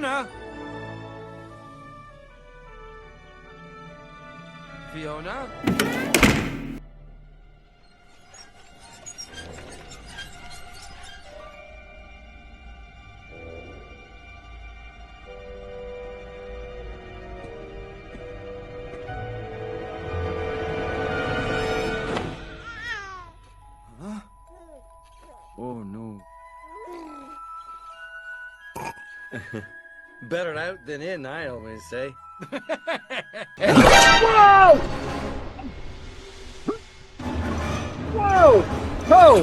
Fiona? Fiona? Huh? Oh, no. Better out than in, I always say. Whoa! Whoa! Whoa!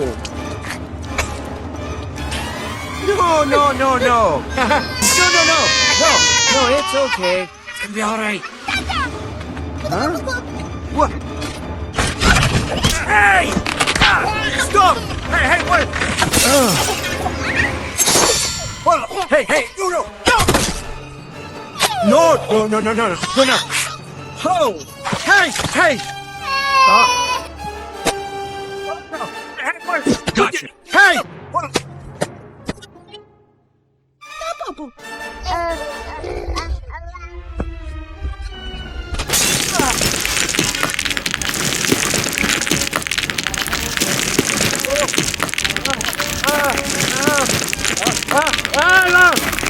No, no, no, no! No, no, no! No! No, it's okay. It's gonna be alright. Huh? What? Hey! Stop! Hey, hey, what? Well, hey, hey! No, no! No! No, no, no, no, no, no, no! Oh! Hey, hey! Hey, what? Gotcha! Hey! What?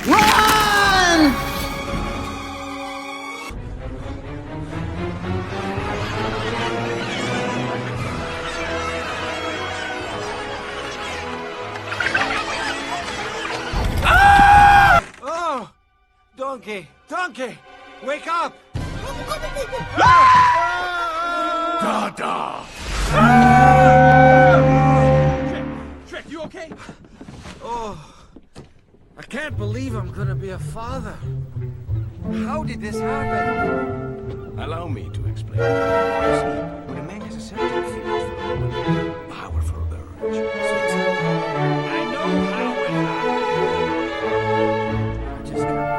Run! Oh! Donkey! Donkey! Wake up! Da-da! Shrek, you okay? Oh, I can't believe I'm gonna be a father. How did this happen? Allow me to explain. You see, when a man has a certain feelings for a woman, powerful urge. I know how it happened. I just can't.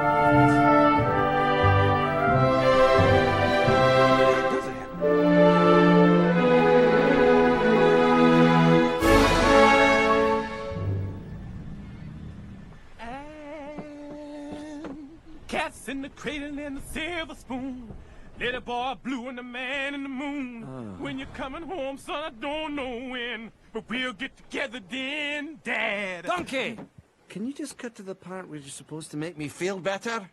How does it happen? Cats in the cradle and the silver spoon. Little boy blue and the man in the moon. When you're coming home, son, I don't know when, but we'll get together then, Dad. Donkey! Can you just cut to the part where you're supposed to make me feel better?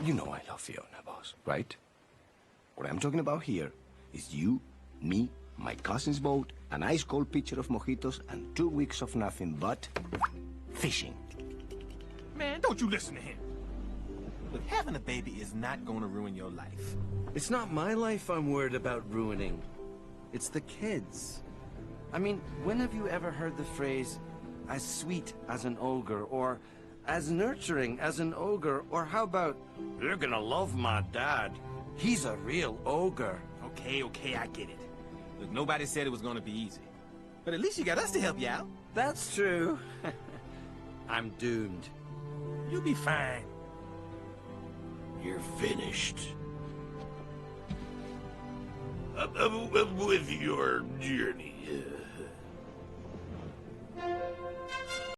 You know I love Fiona, boss, right? What I'm talking about here is you, me, my cousin's boat, an ice-cold pitcher of mojitos, and 2 weeks of nothing but fishing. Man, don't you listen to him. Look, having a baby is not going to ruin your life. It's not my life I'm worried about ruining. It's the kids. I mean, when have you ever heard the phrase, as sweet as an ogre, or as nurturing as an ogre, or how about, you're gonna love my dad. He's a real ogre. Okay, I get it. Look, nobody said it was going to be easy. But at least you got us to help you out. That's true. I'm doomed. You'll be fine. You're finished. With your journey.